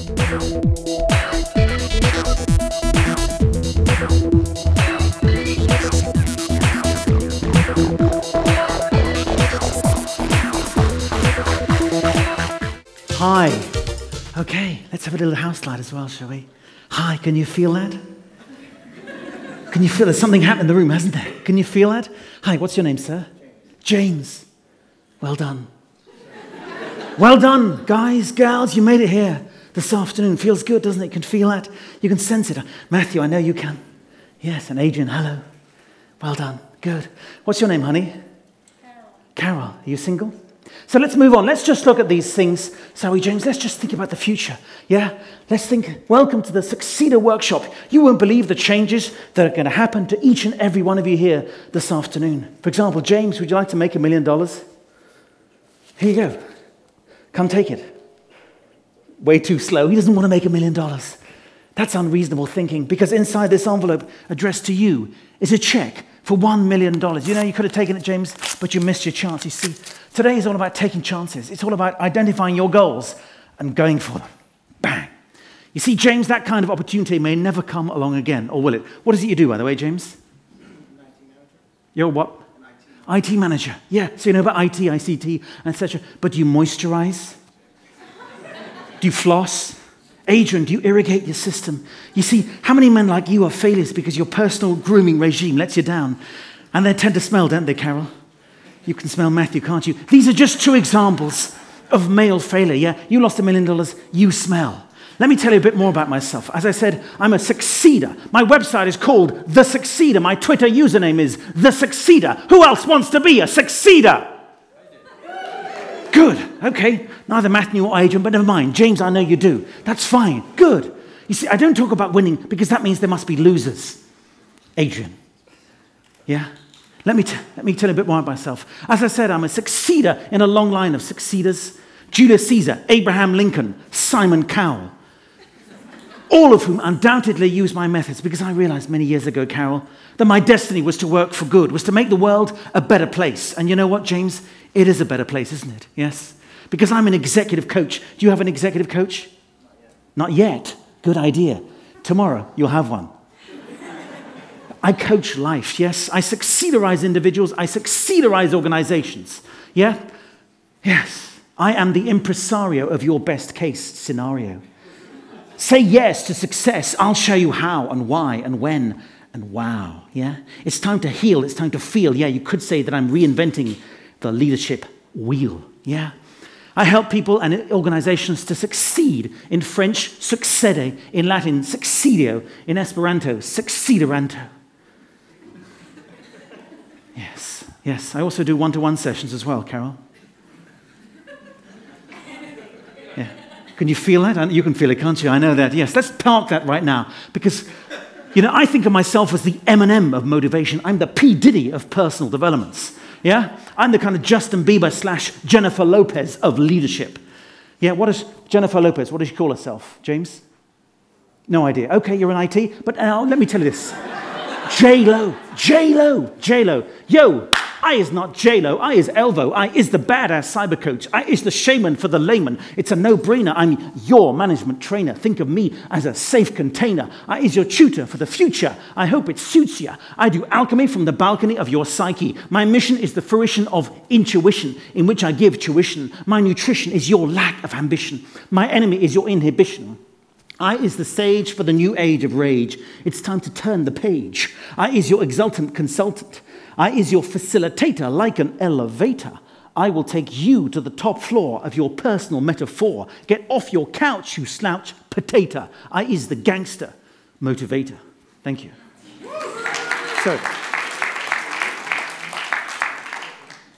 Hi. Okay, let's have a little house slide as well, shall we? Hi, can you feel that? Can you feel there's something happened in the room, hasn't there? Can you feel that? Hi, what's your name, sir? James. Well done. Well done, guys, gals, you made it here this afternoon. Feels good, doesn't it? You can feel that. You can sense it. Matthew, I know you can. Yes, and Adrian, hello. Well done. Good. What's your name, honey? Carol. Are you single? So let's move on. Let's just look at these things, shall we, James? Let's just think about the future. Yeah? Let's think. Welcome to the Succeeder Workshop. You won't believe the changes that are going to happen to each and every one of you here this afternoon. For example, James, would you like to make $1 million? Here you go. Come take it. Way too slow. He doesn't want to make $1 million. That's unreasonable thinking, because inside this envelope addressed to you is a check for $1 million. You know, you could have taken it, James, but you missed your chance. You see, today is all about taking chances. It's all about identifying your goals and going for them. Bang. You see, James, that kind of opportunity may never come along again, or will it? What is it you do, by the way, James? You're what? IT manager. Yeah, so you know about IT, ICT, etc. But do you moisturize? Do you floss? Adrian, do you irrigate your system? You see, how many men like you are failures because your personal grooming regime lets you down? And they tend to smell, don't they, Carol? You can smell Matthew, can't you? These are just two examples of male failure, yeah? You lost $1 million, you smell. Let me tell you a bit more about myself. As I said, I'm a succeeder. My website is called The Succeeder. My Twitter username is The Succeeder. Who else wants to be a succeeder? Good. Okay. Neither Matthew or Adrian, but never mind. James, I know you do. That's fine. Good. You see, I don't talk about winning because that means there must be losers. Adrian. Yeah? Let me tell you a bit more about myself. As I said, I'm a succeeder in a long line of succeeders. Julius Caesar, Abraham Lincoln, Simon Cowell. All of whom undoubtedly use my methods, because I realized many years ago, Carol, that my destiny was to work for good, was to make the world a better place. And you know what, James? It is a better place, isn't it? Yes? Because I'm an executive coach. Do you have an executive coach? Not yet. Good idea. Tomorrow, you'll have one. I coach life, yes? I succeederize individuals. I succeederize organizations. Yeah? Yes. I am the impresario of your best case scenario. Say yes to success. I'll show you how and why and when and wow. Yeah? It's time to heal. It's time to feel. Yeah, you could say that I'm reinventing the leadership wheel. Yeah? I help people and organizations to succeed. In French, succede. In Latin, succedio. In Esperanto, succeederanto. Yes, yes. I also do one-to-one sessions as well, Carol. Yeah. Can you feel that? You can feel it, can't you? I know that. Yes, let's park that right now. Because, you know, I think of myself as the Eminem of motivation. I'm the P. Diddy of personal developments. Yeah? I'm the kind of Justin Bieber / Jennifer Lopez of leadership. Yeah, what is Jennifer Lopez? What does she call herself? James? No idea. Okay, you're in IT. But let me tell you this. J-Lo. J-Lo. J-Lo. Yo, I is not J-Lo. I is Elvo. I is the badass cyber coach. I is the shaman for the layman. It's a no-brainer. I'm your management trainer. Think of me as a safe container. I is your tutor for the future. I hope it suits you. I do alchemy from the balcony of your psyche. My mission is the fruition of intuition, in which I give tuition. My nutrition is your lack of ambition. My enemy is your inhibition. I is the sage for the new age of rage. It's time to turn the page. I is your exultant consultant. I is your facilitator like an elevator. I will take you to the top floor of your personal metaphor. Get off your couch, you slouch potato. I is the gangster motivator. Thank you.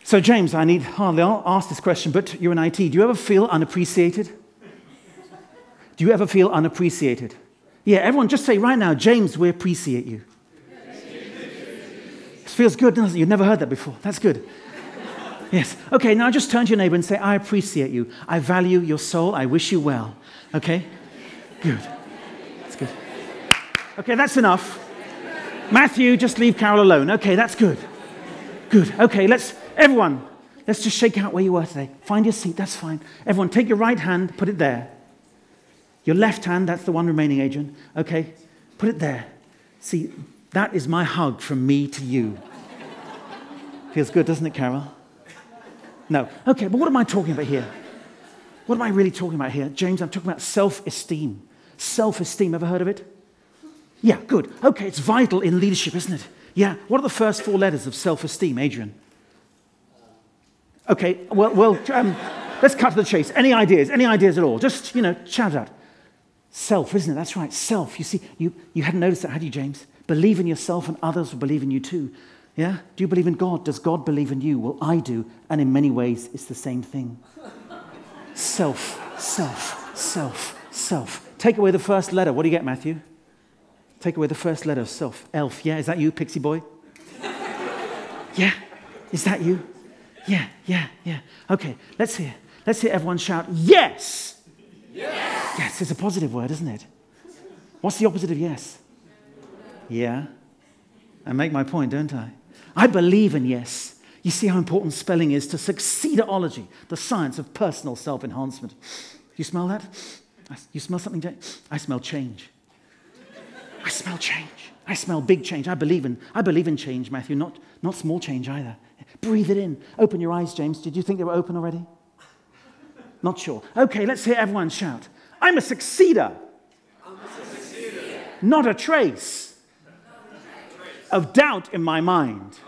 So James, I need hardly ask this question, but you're in IT. Do you ever feel unappreciated? Do you ever feel unappreciated? Yeah, everyone just say right now, James, we appreciate you. It feels good, doesn't it? You've never heard that before. That's good. Yes. Okay, now just turn to your neighbor and say, I appreciate you. I value your soul. I wish you well. Okay? Good. That's good. Okay, that's enough. Matthew, just leave Carol alone. Okay, that's good. Good. Okay, let's just shake out where you were today. Find your seat. That's fine. Everyone, take your right hand, put it there. Your left hand, that's the one remaining, Adrian. Okay, put it there. See, that is my hug from me to you. Feels good, doesn't it, Carol? No. Okay, but what am I talking about here? What am I really talking about here? James, I'm talking about self-esteem. Self-esteem, ever heard of it? Yeah, good. Okay, it's vital in leadership, isn't it? Yeah. What are the first 4 letters of self-esteem, Adrian? Okay, well, let's cut to the chase. Any ideas? Any ideas at all? Just, shout out. Self, isn't it? That's right, self. You see, you hadn't noticed that, had you, James? Believe in yourself and others will believe in you too. Yeah? Do you believe in God? Does God believe in you? Well, I do, and in many ways, it's the same thing. Self, self, self, self. Take away the first letter. What do you get, Matthew? Take away the first letter of self. Elf. Yeah, is that you, Pixie Boy? Yeah? Is that you? Yeah. Okay, let's hear everyone shout, yes! Yes! Yes, it's a positive word, isn't it? What's the opposite of yes? Yeah. I make my point, don't I? I believe in yes. You see how important spelling is to succeedology, the science of personal self-enhancement. You smell that? You smell something, James? I smell change. I smell change. I smell big change. I believe in change, Matthew, not small change either. Breathe it in. Open your eyes, James. Did you think they were open already? Not sure. Okay, let's hear everyone shout. I'm a succeeder. Not a trace of doubt in my mind.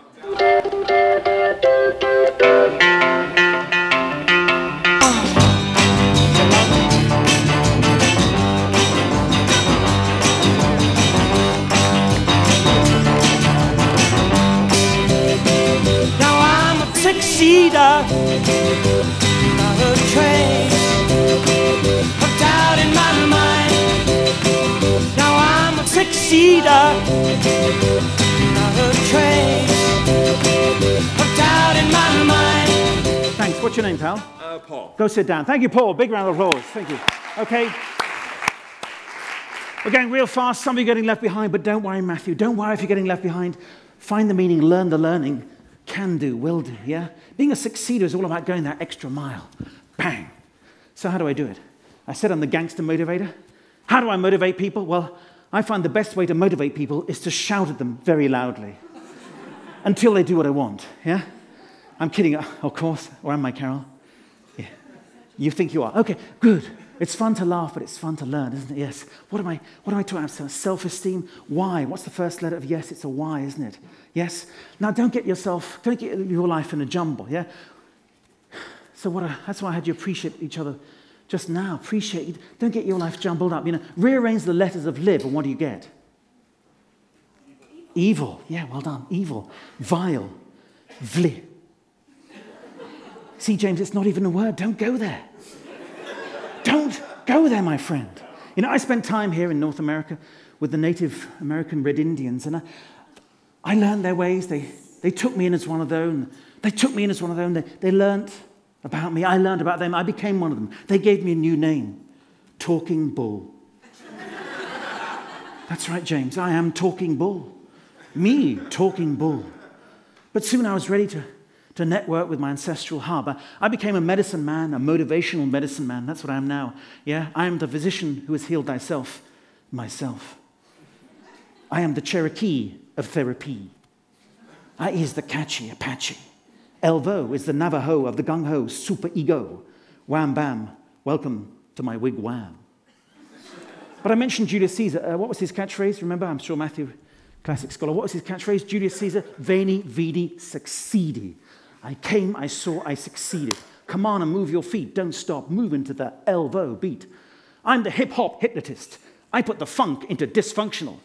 Succeeder, not a trace of doubt in my mind. Now I'm a succeeder, not a trace of doubt in my mind. Thanks. What's your name, pal? Paul. Go sit down. Thank you, Paul. Big round of applause. Thank you. Okay. We're going real fast. Some of you are getting left behind, but don't worry, Matthew. Don't worry if you're getting left behind. Find the meaning, learn the learning. Can do, will do, yeah? Being a succeeder is all about going that extra mile. Bang. So how do I do it? I said I'm the gangster motivator. How do I motivate people? Well, I find the best way to motivate people is to shout at them very loudly until they do what I want, yeah? I'm kidding, of course. Or am I, Carol? Yeah. You think you are. Okay, good. It's fun to laugh, but it's fun to learn, isn't it? Yes. What am I talking about? Self-esteem. Why? What's the first letter of yes? It's a Y, isn't it? Yes. Now, don't get your life in a jumble, yeah? So that's why I had you appreciate each other just now. Appreciate. Don't get your life jumbled up. Rearrange the letters of live, and what do you get? Evil. Yeah, well done. Evil. Vile. Vli. See, James, it's not even a word. Don't go there. Don't go there, my friend. I spent time here in North America with the Native American Red Indians, and I learned their ways. They took me in as one of them. They learned about me. I learned about them. I became one of them. They gave me a new name, Talking Bull. That's right, James. I am Talking Bull. Me, Talking Bull. But soon I was ready to network with my ancestral hub. I became a medicine man, a motivational medicine man. That's what I am now. Yeah, I am the physician who has healed thyself, myself. I am the Cherokee of therapy. I is the catchy Apache. Elvo is the Navajo of the gung-ho super ego. Wham bam, welcome to my wigwam. But I mentioned Julius Caesar. What was his catchphrase? Remember, I'm sure Matthew, classic scholar. What was his catchphrase? Julius Caesar, veni, vidi, succeedi. I came, I saw, I succeeded. Come on and move your feet. Don't stop. Move into the Elvo beat. I'm the hip-hop hypnotist. I put the funk into dysfunctional.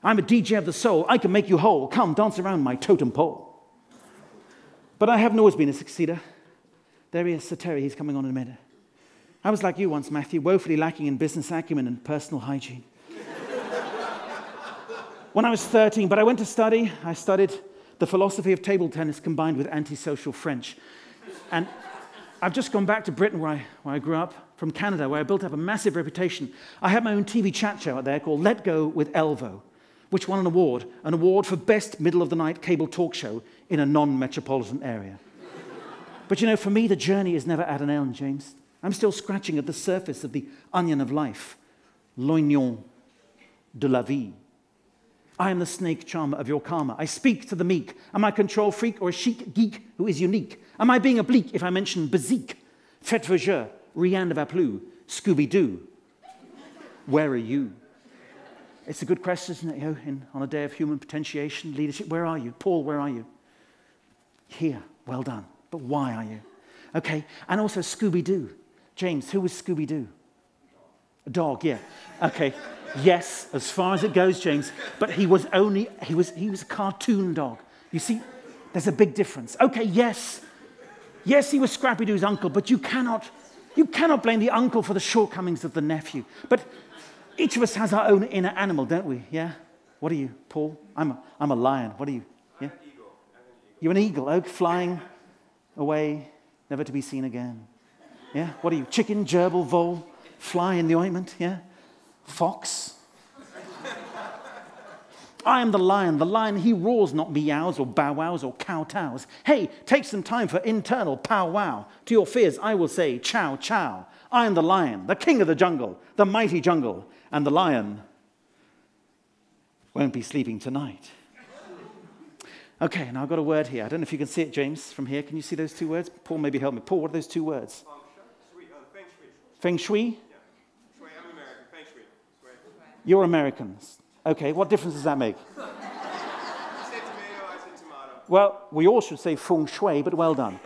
I'm a DJ of the soul. I can make you whole. Come, dance around my totem pole. But I haven't always been a succeeder. There he is, Sir Terry. He's coming on in a minute. I was like you once, Matthew, woefully lacking in business acumen and personal hygiene. When I was 13, but I went to study. I studied the philosophy of table tennis combined with antisocial French. And I've just gone back to Britain, where I grew up, from Canada, where I built up a massive reputation. I had my own TV chat show out there called Let Go with Elvo, which won an award for best middle-of-the-night cable talk show in a non-metropolitan area. But for me, the journey is never at an end, James. I'm still scratching at the surface of the onion of life. L'oignon de la vie. I am the snake charmer of your karma. I speak to the meek. Am I a control freak or a chic geek who is unique? Am I being oblique if I mention Bezique? Faites vos jeux, rien ne va plus, Scooby-Doo. Where are you? It's a good question, isn't it? On a day of human potentiation, leadership, where are you? Paul, where are you? Here, well done. But why are you? Okay, and also Scooby-Doo. James, who was Scooby-Doo? A dog, yeah. Okay, yes, as far as it goes, James. But he was a cartoon dog. You see, there's a big difference. Okay, yes. Yes, he was Scrappy-Doo's uncle, but you cannot blame the uncle for the shortcomings of the nephew. But each of us has our own inner animal, don't we? Yeah? What are you, Paul? I'm a lion. What are you? Yeah? I'm an eagle. You're an eagle, oh, flying away, never to be seen again. Yeah? What are you? Chicken, gerbil, vole, fly in the ointment? Yeah? Fox? I am the lion. The lion, he roars, not meows or bow wows or kowtows. Hey, take some time for internal powwow. To your fears, I will say chow chow. I am the lion, the king of the jungle, the mighty jungle, and the lion won't be sleeping tonight. Okay, now I've got a word here. I don't know if you can see it, James, from here. Can you see those two words? Paul, maybe help me. Paul, what are those two words? Feng Shui? Yeah. I'm American. Feng Shui. You're Americans. Okay, what difference does that make? You said tomato, I said tomato. Well, we all should say feng shui, but well done.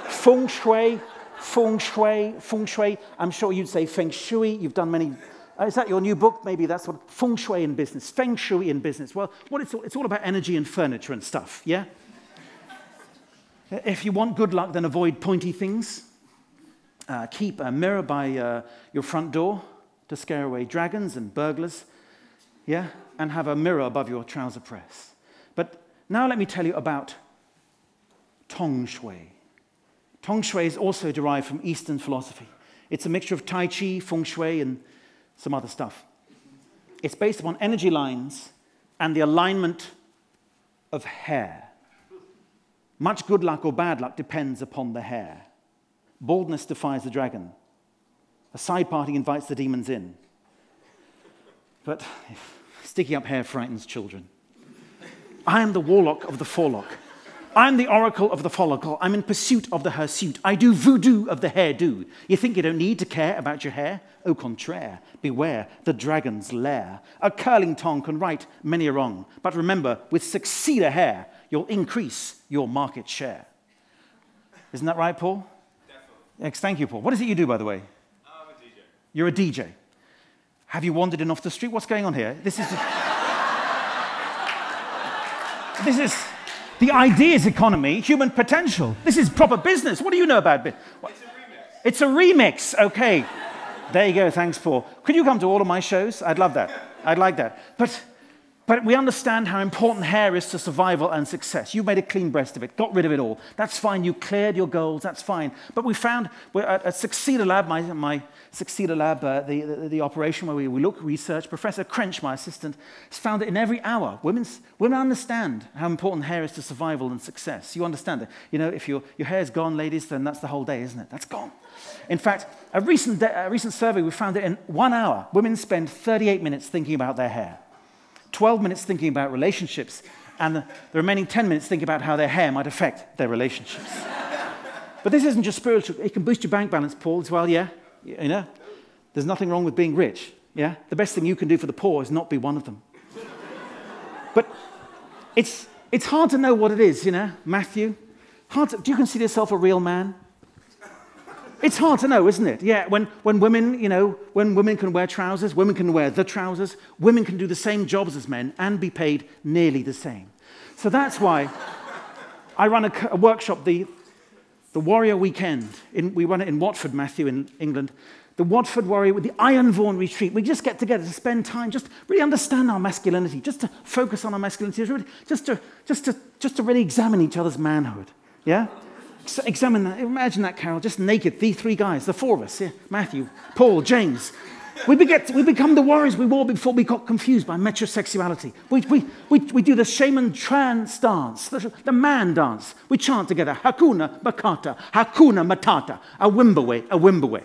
Feng shui, feng shui, feng shui. I'm sure you'd say feng shui. You've done many. Is that your new book? Maybe that's what feng shui in business, feng shui in business. Well, it's all about energy and furniture and stuff, yeah? If you want good luck, then avoid pointy things. Keep a mirror by your front door to scare away dragons and burglars. Yeah, and have a mirror above your trouser press. But now let me tell you about Tong Shui. Tong Shui is also derived from Eastern philosophy. It's a mixture of Tai Chi, Feng Shui, and some other stuff. It's based upon energy lines and the alignment of hair. Much good luck or bad luck depends upon the hair. Baldness defies the dragon. A side parting invites the demons in. But sticking up hair frightens children. I am the warlock of the forelock. I am the oracle of the follicle. I'm in pursuit of the hirsute. I do voodoo of the hairdo. You think you don't need to care about your hair? Au contraire, beware the dragon's lair. A curling tongue can right many a wrong. But remember, with succeeder hair, you'll increase your market share. Isn't that right, Paul? Definitely. Yes, thank you, Paul. What is it you do, by the way? I'm a DJ. You're a DJ. Have you wandered in off the street? What's going on here? This is the ideas economy, human potential. This is proper business. What do you know about it? It's a remix. Okay. There you go. Thanks, Paul. Could you come to all of my shows? I'd love that. I'd like that. But we understand how important hair is to survival and success. You made a clean breast of it, got rid of it all. That's fine. You cleared your goals. That's fine. But we found at Succeeder Lab, my Succeeder Lab, the operation where we look, research, Professor Crench, my assistant, has found that in every hour, women understand how important hair is to survival and success. You understand it. You know, if your hair's gone, ladies, then that's the whole day, isn't it? That's gone. In fact, a recent survey, we found that in 1 hour, women spend 38 minutes thinking about their hair. 12 minutes thinking about relationships, and the remaining 10 minutes thinking about how their hair might affect their relationships. But this isn't just spiritual. It can boost your bank balance, Paul, as well, yeah? You know? There's nothing wrong with being rich, yeah? The best thing you can do for the poor is not be one of them. But it's hard to know what it is, you know, Matthew? Do you consider yourself a real man? It's hard to know, isn't it? Yeah, when women, you know, when women can wear trousers, women can wear the trousers, women can do the same jobs as men and be paid nearly the same. So that's why I run a workshop, the Warrior Weekend. We run it in Watford, Matthew, in England. The Watford Warrior with the Iron Vaughan Retreat. We just get together to spend time, just really understand our masculinity, just to focus on our masculinity, really, just to really examine each other's manhood. Yeah? Examine that. Imagine that, Carol, just naked, the three guys, the four of us, yeah? Matthew, Paul, James. We become the warriors we were before we got confused by metrosexuality. We do the shaman trance dance, the man dance. We chant together, Hakuna Makata, Hakuna Matata, a Wimberway,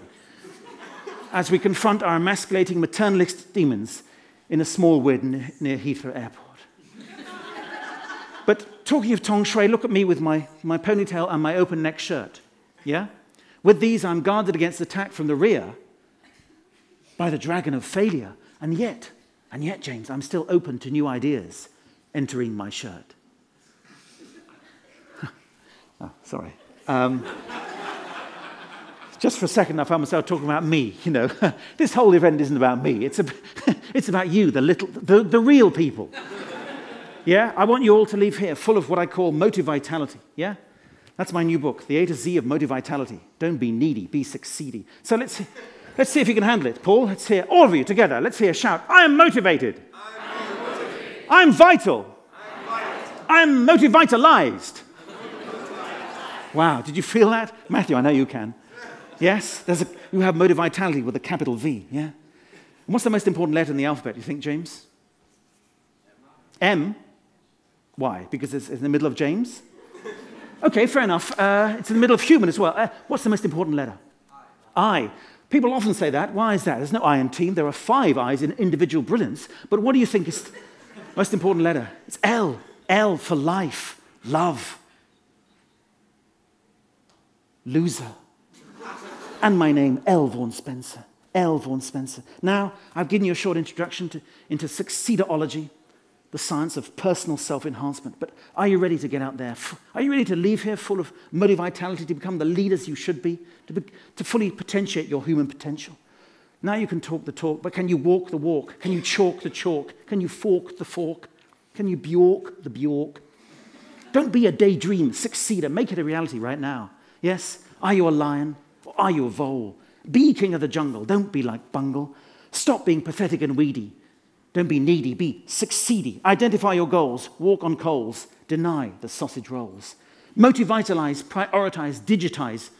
as we confront our emasculating maternalist demons in a small wood near Heathrow Airport. But talking of Tong Shui, look at me with my ponytail and my open neck shirt. Yeah? With these, I'm guarded against attack from the rear by the dragon of failure. And yet, James, I'm still open to new ideas entering my shirt. Oh, sorry. Just for a second, I found myself talking about me, you know. This whole event isn't about me. It's about you, the real people. Yeah? I want you all to leave here full of what I call motivitality. Yeah? That's my new book, The A to Z of Motivitality. Don't be needy, be succeedy. So let's see if you can handle it. Paul, let's hear, all of you together, let's hear a shout. I am motivated. I'm vital. I'm motivitalized. Wow, did you feel that? Matthew, I know you can. Yes? You have motivitality with a capital V, yeah? And what's the most important letter in the alphabet, you think, James? M? Why? Because it's in the middle of James? Okay, fair enough. It's in the middle of human as well. What's the most important letter? I. People often say that. Why is that? There's no I in team. There are 5 I's in individual brilliance. But what do you think is the most important letter? It's L. L for life, love, loser. And my name, Vaughan Spencer. Vaughan Spencer. Now, I've given you a short introduction into succeederology, the science of personal self-enhancement. But are you ready to get out there? Are you ready to leave here full of motivitality to become the leaders you should be, to fully potentiate your human potential? Now you can talk the talk, but can you walk the walk? Can you chalk the chalk? Can you fork the fork? Can you Bjork the Bjork? Don't be a daydream succeeder. Make it a reality right now. Yes? Are you a lion or are you a vole? Be king of the jungle. Don't be like Bungle. Stop being pathetic and weedy. Don't be needy, be succeedy. Identify your goals, walk on coals, deny the sausage rolls. Motivitalize, prioritize, digitize,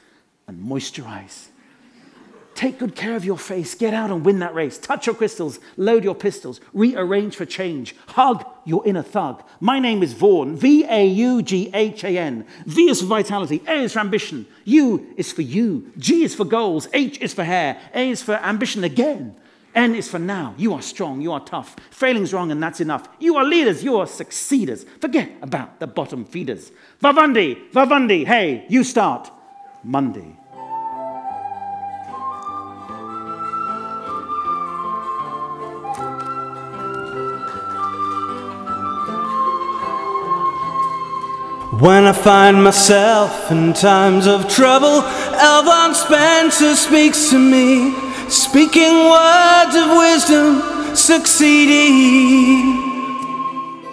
and moisturize. Take good care of your face, get out and win that race. Touch your crystals, load your pistols, rearrange for change. Hug your inner thug. My name is Vaughan, V-A-U-G-H-A-N. V is for vitality, A is for ambition, U is for you, G is for goals, H is for hair, A is for ambition again. N is for now. You are strong, you are tough. Failing's wrong and that's enough. You are leaders, you are succeeders. Forget about the bottom feeders. Vavundi, hey, you start Monday. When I find myself in times of trouble, Vaughan Spencer speaks to me, speaking words of wisdom, succeeding,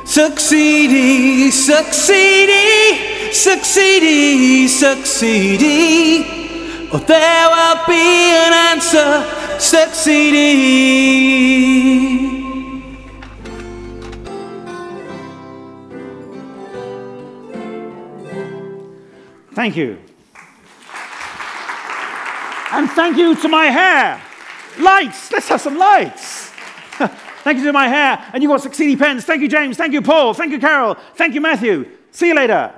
succeeding, succeeding, succeeding, succeeding. Oh, there will be an answer, succeeding. Thank you. And thank you to my hair. Lights, let's have some lights. Thank you to my hair. And you've got succeeding pens. Thank you, James. Thank you, Paul. Thank you, Carol. Thank you, Matthew. See you later.